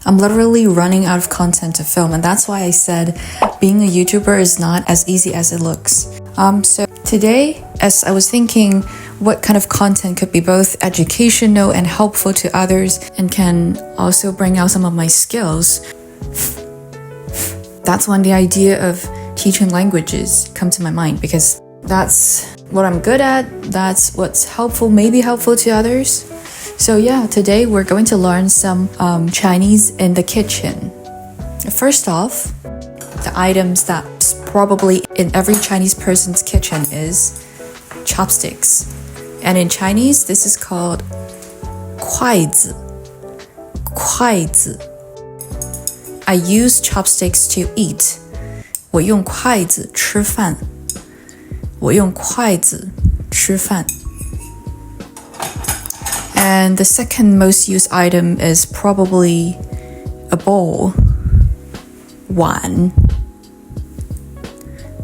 I'm literally running out of content to film, and that's why I said being a YouTuber is not as easy as it looks. So today, as I was thinking what kind of content could be both educational and helpful to others and can also bring out some of my skills, that's when the idea of teaching languages come to my mind, because that's what I'm good at, that's what's helpful, maybe helpful to others. So yeah, today we're going to learn some Chinese in the kitchen. First off, the items that's probably in every Chinese person's kitchen is chopsticks. And in Chinese, this is called 筷子. 筷子. I use chopsticks to eat. 我用筷子吃饭. 我用筷子吃饭. And the second most used item is probably a bowl. 碗.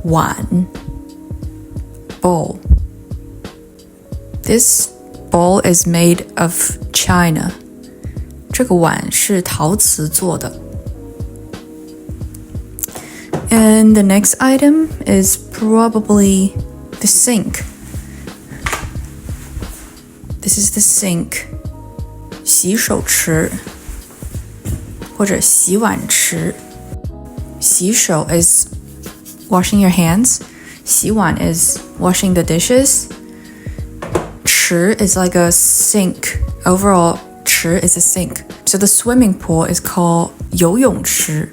碗. Bowl. This bowl is made of china. 这个碗是陶瓷做的. And the next item is probably the sink. This is the sink. 洗手池或者洗碗池. 洗手 is washing your hands. 洗碗 is washing the dishes. 池 is like a sink. Overall, 池 is a sink. So the swimming pool is called 游泳池.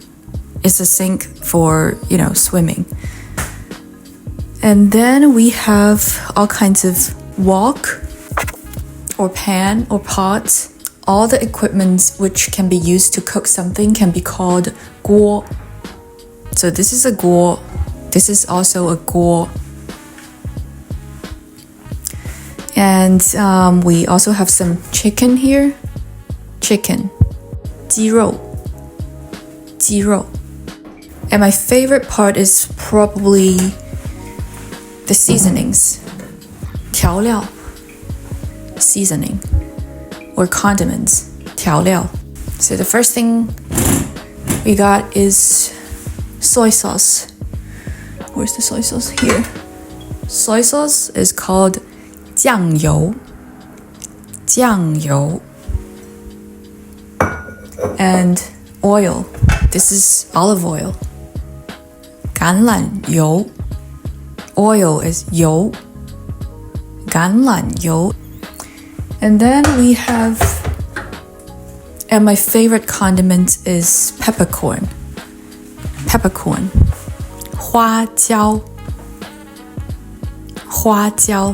It's a sink for, swimming. And then we have all kinds of wok or pan or pot. All the equipment which can be used to cook something can be called 锅. So this is a 锅. This is also a 锅. And we also have some chicken here. Chicken. 鸡肉. 鸡肉. And my favorite part is probably the seasonings. 调料. Seasoning. Or condiments. 调料. So the first thing we got is soy sauce. Where's the soy sauce? Here. Soy sauce is called 酱油. 酱油. And oil. This is olive oil. 橄榄油. Oil is 油. 橄榄油. And then we have, and my favorite condiment is peppercorn. Peppercorn. 花椒. 花椒.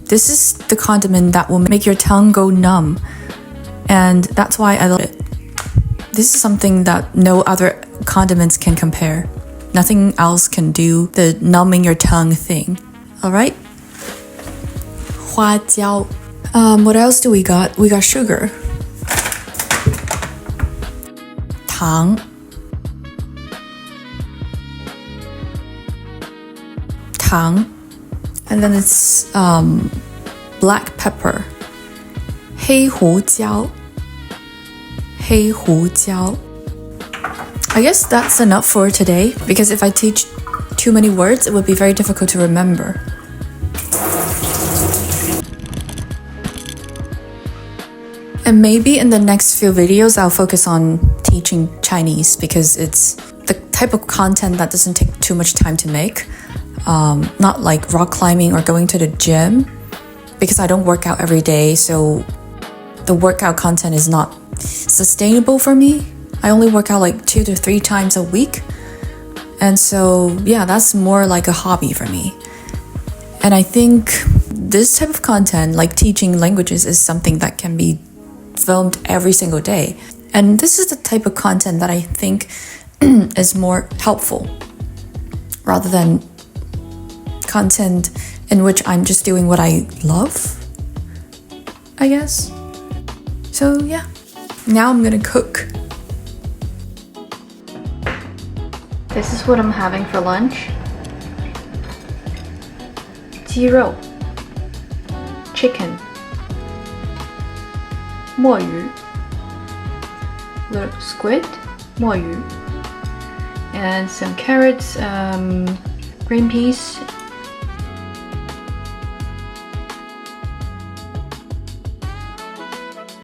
This is the condiment that will make your tongue go numb. And that's why I love it. This is something that no other condiments can compare. Nothing else can do the numbing your tongue thing. Alright? 花椒. What else do we got? We got sugar. 糖. 糖. And then it's black pepper. 黑胡椒. 黑胡椒. I guess that's enough for today, because if I teach too many words, it would be very difficult to remember. And maybe in the next few videos, I'll focus on teaching Chinese, because it's the type of content that doesn't take too much time to make. Not like rock climbing or going to the gym, because I don't work out every day, so the workout content is not sustainable for me. I only work out like 2 to 3 times a week. And so, yeah, that's more like a hobby for me. And I think this type of content, like teaching languages, is something that can be filmed every single day. And this is the type of content that I think is more helpful, rather than content in which I'm just doing what I love, I guess. So yeah, now I'm gonna cook. This is what I'm having for lunch. 鸡肉 chicken. 墨鱼 little squid, 墨鱼, and some carrots, green peas,